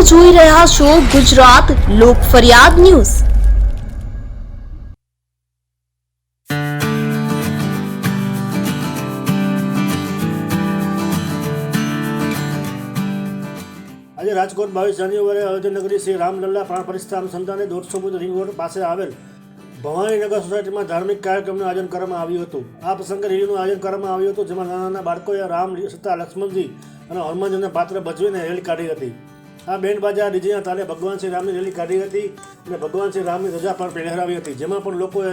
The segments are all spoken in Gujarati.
જોઈ રહ્યા છો ગુજરાત લોક ફરિયાદ ન્યૂઝ। આજે રાજકોટ 22 જાન્યુઆરી અયોધ્યાનગરી શ્રી રામલલ્લા પ્રાણ પ્રતિષ્ઠા અનુસંધાને 150 ફૂટ રિંગ રોડ પાસે આવેલ ભવાનીનગર સોસાયટીમાં ધાર્મિક કાર્યક્રમનું આયોજન કરવામાં આવ્યું હતું। આ પ્રસંગે રેલીનું આયોજન કરવામાં આવ્યું હતું, જેમાં નાના નાના બાળકોએ રામ, સીતા, લક્ષ્મણજી અને હનુમાનજીના પાત્ર ભજવીને રેલી કાઢી હતી। આ બેન્ડ બાજા ડીજેના તાલે ભગવાન શ્રી રામની રેલી કાઢી હતી અને ભગવાન શ્રી રામની ધજા પણ લહેરાવી હતી, જેમાં પણ લોકોએ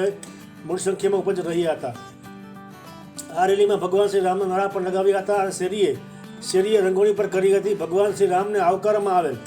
મોટી સંખ્યામાં ઉપસ્થિત રહ્યા હતા। આ રેલીમાં ભગવાન શ્રી રામના નારા પણ લગાવ્યા હતા અને શેરીએ રંગોળી પર કરી હતી। ભગવાન શ્રી રામને આવકારવામાં આવેલ।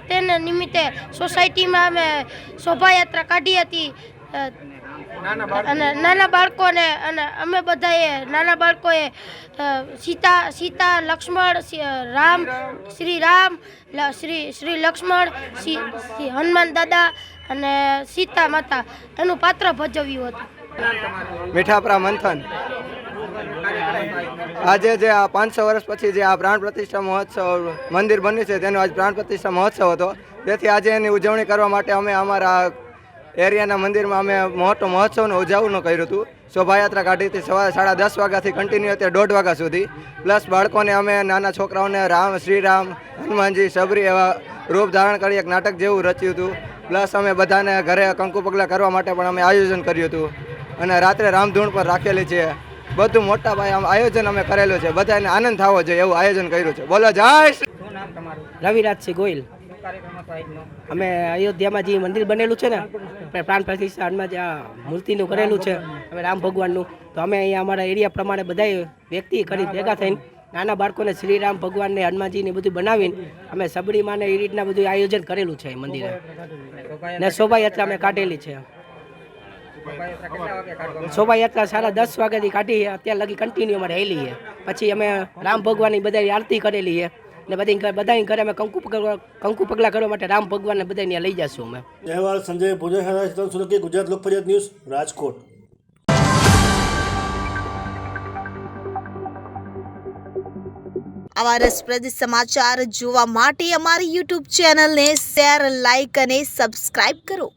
તેને નિમિત્તે સોસાયટીમાં અમે શોભાયાત્રા કાઢી હતી અને નાના બાળકોને અને અમે બધાએ નાના બાળકોએ સીતા લક્ષ્મણ રામ શ્રી લક્ષ્મણ શ્રી હનુમાન દાદા અને સીતા માતા એનું પાત્ર ભજવ્યું હતું। મીઠાપરા મંથન આજે જે આ 500 વર્ષ પછી જે આ પ્રાણ પ્રતિષ્ઠા મહોત્સવ મંદિર બન્યું છે તેનો આજ પ્રાણ પ્રતિષ્ઠા મહોત્સવ હતો। તેથી આજે એની ઉજવણી કરવા માટે અમે અમારા એરિયાના મંદિરમાં અમે મોટો મહોત્સવનું ઉજવણું કર્યું હતું। શોભાયાત્રા કાઢી હતી સવારે 10:30 વાગ્યાથી કન્ટિન્યુ અત્યારે 1:30 વાગ્યા સુધી। પ્લસ બાળકોને અમે નાના છોકરાઓને રામ, શ્રીરામ, હનુમાનજી, સબરી એવા રૂપ ધારણ કરી એક નાટક જેવું રચ્યું હતું। પ્લસ અમે બધાને ઘરે કંકુ પગલાં કરવા માટે પણ અમે આયોજન કર્યું હતું અને રાત્રે રામધૂન પણ રાખેલી છે। બધું મોટા પાયે આયોજન અમે કરેલું છે, બધાને આનંદ થવો જોઈએ એવું આયોજન કર્યું છે। બોલો જય શ્રી રવિરાજસિંહ ગોહિલ। અમે અયોધ્યામાં જે મંદિર બનેલું છે ને પ્રાણ પ્રતિષ્ઠાનમાં જે મૂર્તિનું કરેલું છે અમે રામ ભગવાનનું, તો અમે અહીંયા અમારા એરિયા પ્રમાણે બધા વ્યક્તિ કરી ભેગા થઈને નાના બાળકોને શ્રીરામ ભગવાનને હનુમાનજીને બધું બનાવીને અમે સબરીમાને એ રીતના બધું આયોજન કરેલું છે મંદિરે ને શોભાયાત્રા અમે કાઢેલી છે। શોભાયાત્રા 10:30 વાગ્યાથી કાઢી અત્યાર લગી કન્ટિન્યુ અમારે હેલી છે। પછી અમે રામ ભગવાનની બધા આરતી કરેલી છે ને બધા ઘરે અમે કંકુ પગલા કરવા માટે રામ ભગવાનને બધા લઈ જશું અમે। અહેવાલ સંજય ભુજેરા, ગુજરાત લોક ફરિયાદ ન્યૂઝ, રાજકોટ। આવા રસપ્રદ સમાચાર જોવા માટે અમારી YouTube ચેનલને શેર, લાઇક અને સબસ્ક્રાઇબ કરો।